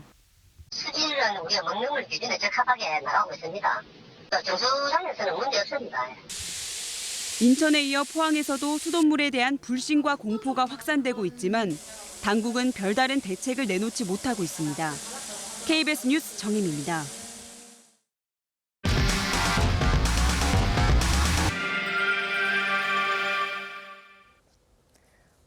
수질은 우리가 먹는 물 기준에 적합하게 나가고 있습니다. 정수상에서는 문제 없습니다. 인천에 이어 포항에서도 수돗물에 대한 불신과 공포가 확산되고 있지만 당국은 별다른 대책을 내놓지 못하고 있습니다. KBS 뉴스 정임입니다.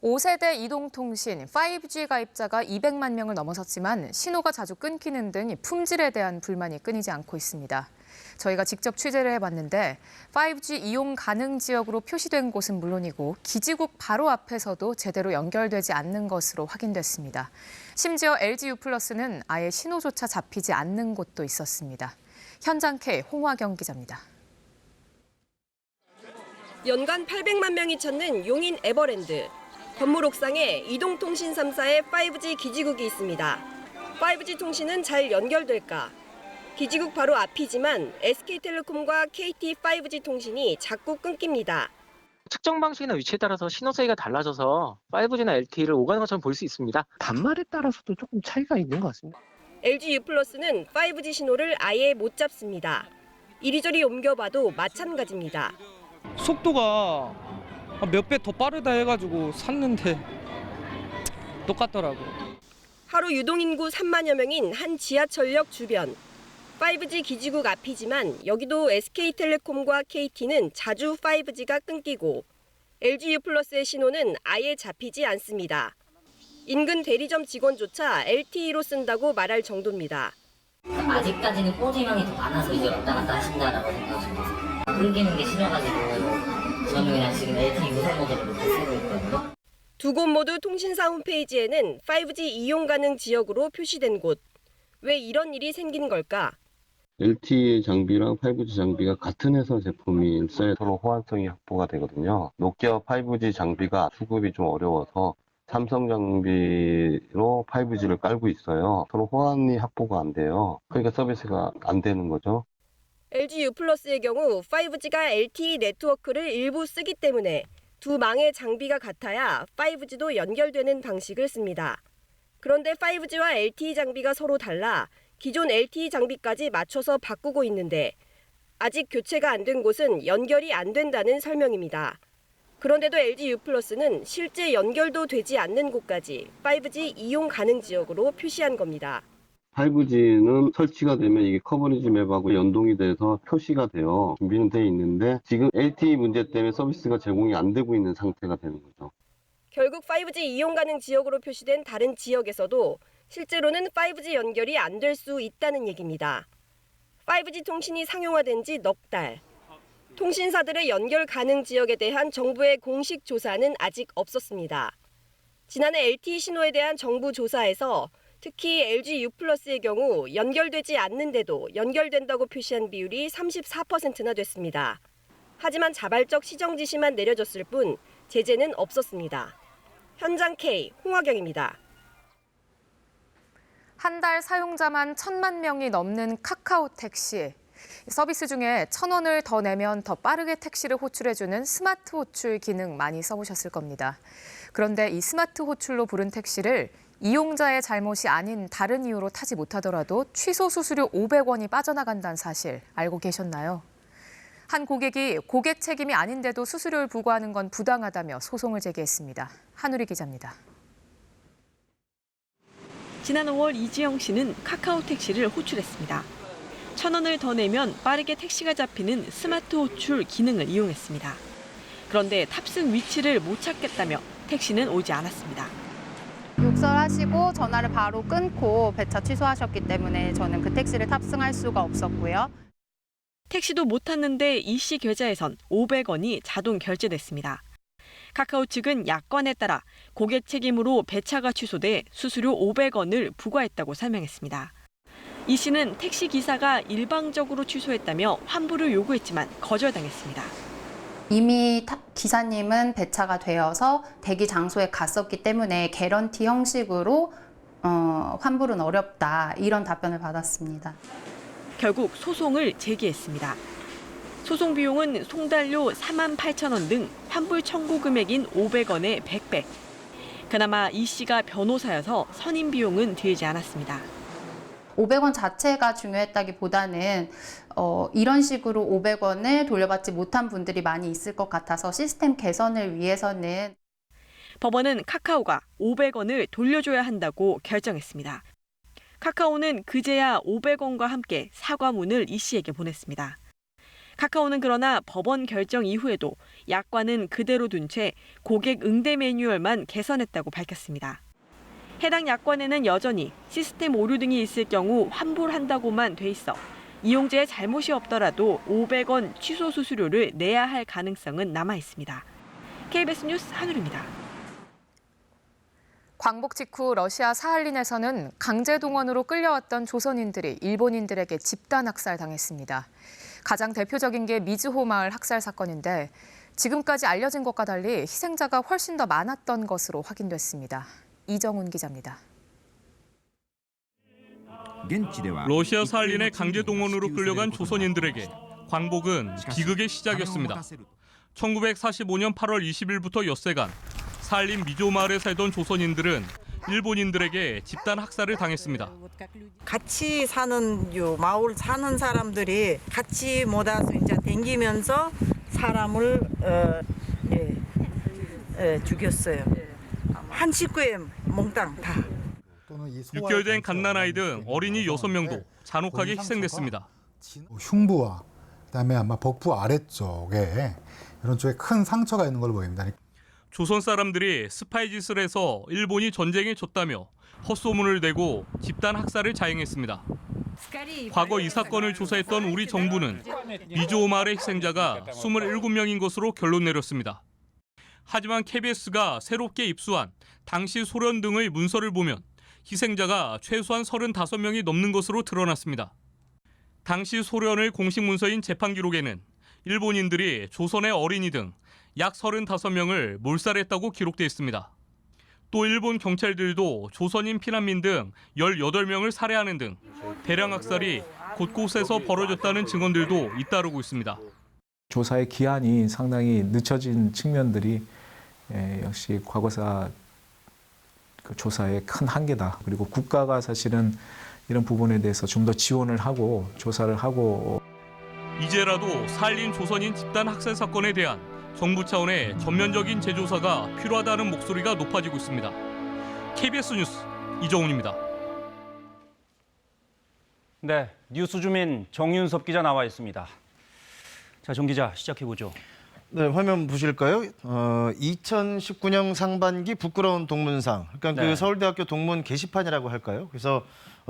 5세대 이동통신 5G 가입자가 200만 명을 넘어섰지만 신호가 자주 끊기는 등 품질에 대한 불만이 끊이지 않고 있습니다. 저희가 직접 취재를 해봤는데 5G 이용 가능 지역으로 표시된 곳은 물론이고 기지국 바로 앞에서도 제대로 연결되지 않는 것으로 확인됐습니다. 심지어 LGU+는 아예 신호조차 잡히지 않는 곳도 있었습니다. 현장 K 홍화경 기자입니다. 연간 800만 명이 찾는 용인 에버랜드. 건물 옥상에 이동통신 3사의 5G 기지국이 있습니다. 5G 통신은 잘 연결될까? 기지국 바로 앞이지만 SK텔레콤과 KT 5G 통신이 자꾸 끊깁니다. 측정 방식이나 위치에 따라서 신호 세기가 달라져서 5G나 LTE를 오가는 것처럼 볼 수 있습니다. 단말에 따라서도 조금 차이가 있는 것 같습니다. LGU+는 5G 신호를 아예 못 잡습니다. 이리저리 옮겨봐도 마찬가지입니다. 속도가 몇 배 더 빠르다 해가지고 샀는데 똑같더라고. 하루 유동인구 3만여 명인 한 지하철역 주변. 5G 기지국 앞이지만 여기도 SK텔레콤과 KT는 자주 5G가 끊기고 LGU+의 신호는 아예 잡히지 않습니다. 인근 대리점 직원조차 LTE로 쓴다고 말할 정도입니다. 아직까지는 4G망이 더 많아서 이제 왔다 갔다 하신다라고 생각하시면 끊기는 게 싫어가지고 저는 그냥 지금 LTE 무선 모델을 이렇게 쓰고 있거든요. 두 곳 모두 통신사 홈페이지에는 5G 이용 가능 지역으로 표시된 곳. 왜 이런 일이 생긴 걸까? LTE 장비랑 5G 장비가 같은 회사 제품이 있어야 서로 호환성이 확보가 되거든요. 노키아 5G 장비가 수급이 좀 어려워서 삼성 장비로 5G를 깔고 있어요. 서로 호환이 확보가 안 돼요. 그러니까 서비스가 안 되는 거죠. LG U+의 경우 5G가 LTE 네트워크를 일부 쓰기 때문에 두 망의 장비가 같아야 5G도 연결되는 방식을 씁니다. 그런데 5G와 LTE 장비가 서로 달라 기존 LTE 장비까지 맞춰서 바꾸고 있는데 아직 교체가 안 된 곳은 연결이 안 된다는 설명입니다. 그런데도 LG U+는 실제 연결도 되지 않는 곳까지 5G 이용 가능 지역으로 표시한 겁니다. 5G는 설치가 되면 이게 커버리지 맵하고 연동이 돼서 표시가 돼요. 준비는 돼 있는데 지금 LTE 문제 때문에 서비스가 제공이 안 되고 있는 상태가 되는 거죠. 결국 5G 이용 가능 지역으로 표시된 다른 지역에서도 실제로는 5G 연결이 안 될 수 있다는 얘기입니다. 5G 통신이 상용화된 지 넉 달. 통신사들의 연결 가능 지역에 대한 정부의 공식 조사는 아직 없었습니다. 지난해 LTE 신호에 대한 정부 조사에서 특히 LG U+의 경우 연결되지 않는데도 연결된다고 표시한 비율이 34%나 됐습니다. 하지만 자발적 시정 지시만 내려졌을 뿐 제재는 없었습니다. 현장 K 홍화경입니다. 한 달 사용자만 1,000만 명이 넘는 카카오 택시. 서비스 중에 1,000원을 더 내면 더 빠르게 택시를 호출해주는 스마트 호출 기능 많이 써보셨을 겁니다. 그런데 이 스마트 호출로 부른 택시를 이용자의 잘못이 아닌 다른 이유로 타지 못하더라도 취소 수수료 500원이 빠져나간다는 사실 알고 계셨나요? 한 고객이 고객 책임이 아닌데도 수수료를 부과하는 건 부당하다며 소송을 제기했습니다. 한우리 기자입니다. 지난 5월 이지영 씨는 카카오 택시를 호출했습니다. 1,000원을 더 내면 빠르게 택시가 잡히는 스마트 호출 기능을 이용했습니다. 그런데 탑승 위치를 못 찾겠다며 택시는 오지 않았습니다. 욕설하시고 전화를 바로 끊고 배차 취소하셨기 때문에 저는 그 택시를 탑승할 수가 없었고요. 택시도 못 탔는데 이 씨 계좌에선 500원이 자동 결제됐습니다. 카카오 측은 약관에 따라 고객 책임으로 배차가 취소돼 수수료 500원을 부과했다고 설명했습니다. 이 씨는 택시 기사가 일방적으로 취소했다며 환불을 요구했지만 거절당했습니다. 이미 기사님은 배차가 되어서 대기 장소에 갔었기 때문에 개런티 형식으로 환불은 어렵다 이런 답변을 받았습니다. 결국 소송을 제기했습니다. 소송 비용은 송달료 48,000원 등 환불 청구 금액인 500원의 100배. 그나마 이 씨가 변호사여서 선임 비용은 들지 않았습니다. 500원 자체가 중요했다기보다는 이런 식으로 500원을 돌려받지 못한 분들이 많이 있을 것 같아서 시스템 개선을 위해서는 법원은 카카오가 500원을 돌려줘야 한다고 결정했습니다. 카카오는 그제야 500원과 함께 사과문을 이 씨에게 보냈습니다. 카카오는 그러나 법원 결정 이후에도 약관은 그대로 둔 채 고객 응대 매뉴얼만 개선했다고 밝혔습니다. 해당 약관에는 여전히 시스템 오류 등이 있을 경우 환불한다고만 돼 있어 이용자의 잘못이 없더라도 500원 취소 수수료를 내야 할 가능성은 남아 있습니다. KBS 뉴스 한울입니다. 광복 직후 러시아 사할린에서는 강제 동원으로 끌려왔던 조선인들이 일본인들에게 집단 학살당했습니다. 가장 대표적인 게 미즈호 마을 학살 사건인데 지금까지 알려진 것과 달리 희생자가 훨씬 더 많았던 것으로 확인됐습니다. 이정훈 기자입니다. 러시아 사할린의 강제 동원으로 끌려간 조선인들에게 광복은 비극의 시작이었습니다. 1945년 8월 20일부터 엿새간 사할린 미조 마을에 살던 조선인들은 일본인들에게 집단 학살을 당했습니다. 같이 사는 마을 사는 사람들이 같이 모아서 이제 댕기면서 사람을 죽였어요. 한 식구에 몽땅 다. 6개월 된 갓난아이 등 어린이 6명도 잔혹하게 희생됐습니다. 흉부와 그다음에 아마 복부 아래쪽에 이런 쪽에 큰 상처가 있는 걸로 보입니다. 조선 사람들이 스파이 짓을 해서 일본이 전쟁에 졌다며 헛소문을 내고 집단 학살을 자행했습니다. 과거 이 사건을 조사했던 우리 정부는 미조 마을의 희생자가 27명인 것으로 결론 내렸습니다. 하지만 KBS가 새롭게 입수한 당시 소련 등의 문서를 보면 희생자가 최소한 35명이 넘는 것으로 드러났습니다. 당시 소련의 공식 문서인 재판 기록에는 일본인들이 조선의 어린이 등 약 35명을 몰살했다고 기록돼 있습니다. 또 일본 경찰들도 조선인 피난민 등 18명을 살해하는 등 대량 학살이 곳곳에서 벌어졌다는 증언들도 잇따르고 있습니다. 조사의 기한이 상당히 늦춰진 측면들이 역시 과거사 조사의 큰 한계다. 그리고 국가가 사실은 이런 부분에 대해서 좀 더 지원을 하고 조사를 하고 이제라도 살린 조선인 집단 학살 사건에 대한 정부 차원의 전면적인 재조사가 필요하다는 목소리가 높아지고 있습니다. KBS 뉴스 이정훈입니다. 네, 뉴스주민 정윤섭 기자 나와 있습니다. 자, 정 기자 시작해보죠. 네, 화면 보실까요? 2019년 상반기 부끄러운 동문상. 그러니까 네. 그 서울대학교 동문 게시판이라고 할까요? 그래서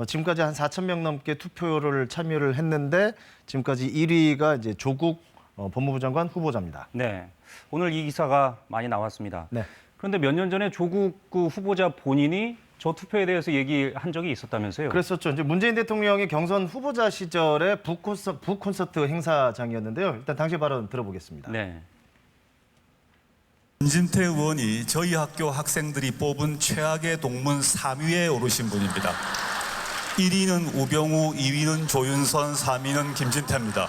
지금까지 한 4,000명 넘게 투표를 참여를 했는데 지금까지 1위가 이제 조국 법무부 장관 후보자입니다. 네, 오늘 이 기사가 많이 나왔습니다. 네. 그런데 몇 년 전에 조국 후보자 본인이 저 투표에 대해서 얘기한 적이 있었다면서요? 그랬었죠. 이제 문재인 대통령이 경선 후보자 시절에 북콘서트 행사장이었는데요. 일단 당시 발언 들어보겠습니다. 네. 김진태 의원이 저희 학교 학생들이 뽑은 최악의 동문 3위에 오르신 분입니다. 1위는 우병우, 2위는 조윤선, 3위는 김진태입니다.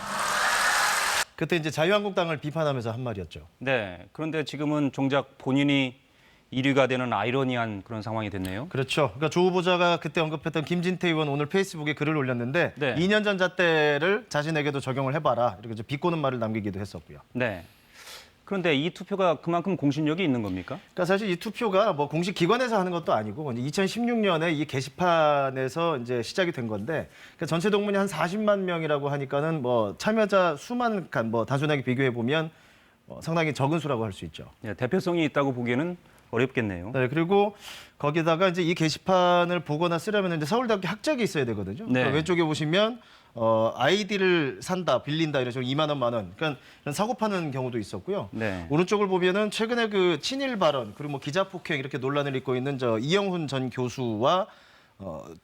그때 이제 자유한국당을 비판하면서 한 말이었죠. 네, 그런데 지금은 정작 본인이 1위가 되는 아이러니한 그런 상황이 됐네요. 그렇죠. 그러니까 조 후보자가 그때 언급했던 김진태 의원 오늘 페이스북에 글을 올렸는데 네. 2년 전 잣대를 자신에게도 적용을 해봐라 이렇게 비꼬는 말을 남기기도 했었고요. 네. 그런데 이 투표가 그만큼 공신력이 있는 겁니까? 그러니까 사실 이 투표가 뭐 공식 기관에서 하는 것도 아니고 2016년에 이 게시판에서 이제 시작이 된 건데 그러니까 전체 동문이 한 40만 명이라고 하니까는 뭐 참여자 수만 뭐 단순하게 비교해 보면 상당히 적은 수라고 할 수 있죠. 네, 대표성이 있다고 보기에는 어렵겠네요. 네, 그리고 거기다가 이제 이 게시판을 보거나 쓰려면 이제 서울대학교 학적이 있어야 되거든요. 네. 왼쪽에 보시면 아이디를 산다, 빌린다 이런 식으로 2만 원, 만 원. 그러니까 사고 파는 경우도 있었고요. 네. 오른쪽을 보면은 최근에 그 친일 발언 그리고 뭐 기자 폭행 이렇게 논란을 빚고 있는 저 이영훈 전 교수와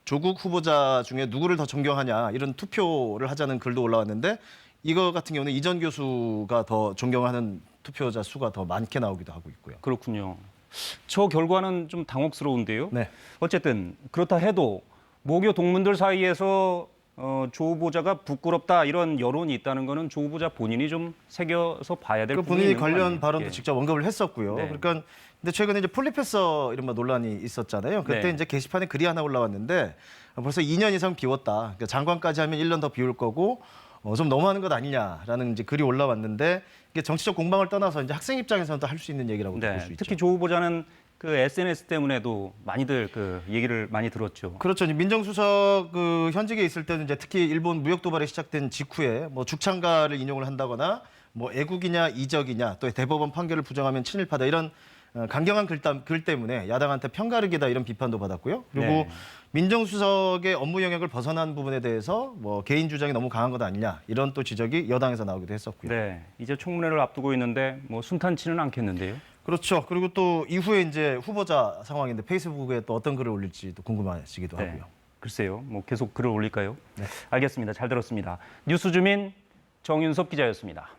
조국 후보자 중에 누구를 더 존경하냐 이런 투표를 하자는 글도 올라왔는데 이거 같은 경우는 이 전 교수가 더 존경하는 투표자 수가 더 많게 나오기도 하고 있고요. 그렇군요. 저 결과는 좀 당혹스러운데요. 네. 어쨌든 그렇다 해도 모교 동문들 사이에서 조 후보자가 부끄럽다 이런 여론이 있다는 거는 조 후보자 본인이 좀 새겨서 봐야 될 부분이 본인이 있는 거 관련 아니에요? 발언도 예. 직접 언급을 했었고요. 네. 그러니까 근데 최근에 이제 폴리페서 이른바 논란이 있었잖아요. 그때 네. 이제 게시판에 글이 하나 올라왔는데 벌써 2년 이상 비웠다. 그러니까 장관까지 하면 1년 더 비울 거고 좀 너무하는 것 아니냐라는 이제 글이 올라왔는데 이게 정치적 공방을 떠나서 이제 학생 입장에서는 또 할 수 있는 얘기라고 볼 수 있죠. 특히 조 후보자는 그 SNS 때문에도 많이들 그 얘기를 많이 들었죠. 그렇죠. 이제 민정수석 그 현직에 있을 때는 이제 특히 일본 무역 도발이 시작된 직후에 뭐 죽창가를 인용을 한다거나 뭐 애국이냐 이적이냐 또 대법원 판결을 부정하면 친일파다 이런 강경한 글 때문에 야당한테 편가르기다 이런 비판도 받았고요. 그리고 네. 민정수석의 업무 영역을 벗어난 부분에 대해서 뭐 개인 주장이 너무 강한 것 아니냐 이런 또 지적이 여당에서 나오기도 했었고요. 네, 이제 청문회를 앞두고 있는데 뭐 순탄치는 않겠는데요. 그렇죠. 그리고 또 이후에 이제 후보자 상황인데 페이스북에 또 어떤 글을 올릴지도 궁금하시기도 네. 하고요. 글쎄요, 뭐 계속 글을 올릴까요? 네. 알겠습니다. 잘 들었습니다. 뉴스주민 정윤섭 기자였습니다.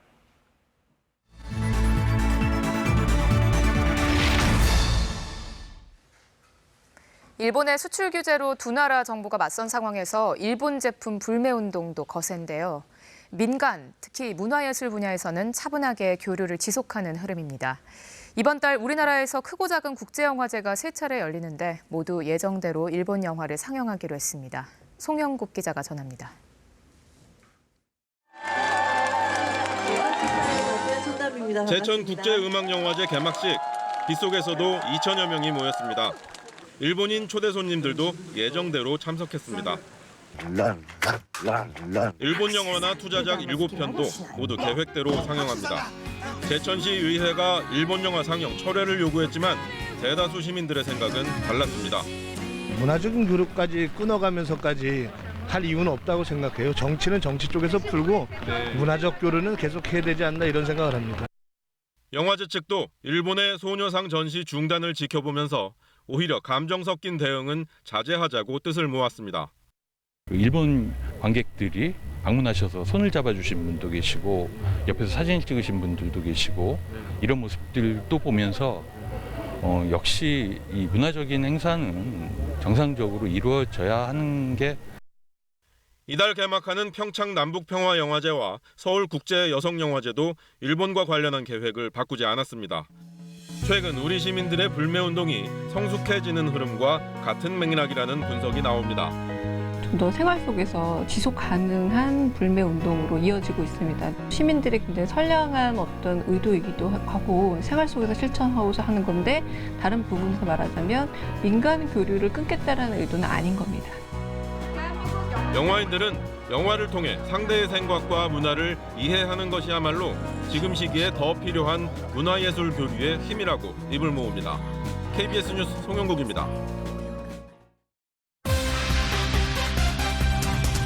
일본의 수출 규제로 두 나라 정부가 맞선 상황에서 일본 제품 불매 운동도 거센데요. 민간, 특히 문화예술 분야에서는 차분하게 교류를 지속하는 흐름입니다. 이번 달 우리나라에서 크고 작은 국제영화제가 3차례 열리는데 모두 예정대로 일본 영화를 상영하기로 했습니다. 송영국 기자가 전합니다. 제천 국제음악영화제 개막식, 빗속에서도 2천여 명이 모였습니다. 일본인 초대 손님들도 예정대로 참석했습니다. 일본 영화나 투자작 7편도 모두 계획대로 상영합니다. 제천시 의회가 일본 영화 상영 철회를 요구했지만 대다수 시민들의 생각은 달랐습니다. 문화적인 교류까지 끊어가면서까지 할 이유는 없다고 생각해요. 정치는 정치 쪽에서 풀고 문화적 교류는 계속해야 되지 않나 이런 생각을 합니다. 영화제 측도 일본의 소녀상 전시 중단을 지켜보면서 오히려 감정 섞인 대응은 자제하자고 뜻을 모았습니다. 일본 관객들이 방문하셔서 손을 잡아주신 분도 계시고 옆에서 사진을 찍으신 분들도 계시고 이런 모습들도 보면서 역시 이 문화적인 행사는 정상적으로 이루어져야 하는 게 이달 개막하는 평창 남북평화영화제와 서울국제여성영화제도 일본과 관련한 계획을 바꾸지 않았습니다. 최근 우리 시민들의 불매운동이 성숙해지는 흐름과 같은 맥락이라는 분석이 나옵니다. 좀 더 생활 속에서 지속 가능한 불매 운동으로 이어지고 있습니다. 시민들의 굉장히 선량한 어떤 의도이기도 하고 생활 속에서 실천하고자 하는 건데 다른 부분에서 말하자면 민간 교류를 끊겠다라는 의도는 아닌 겁니다. 영화인들은 영화를 통해 상대의 생각과 문화를 이해하는 것이야말로 지금 시기에 더 필요한 문화예술 교류의 힘이라고 입을 모읍니다. KBS 뉴스 송영국입니다.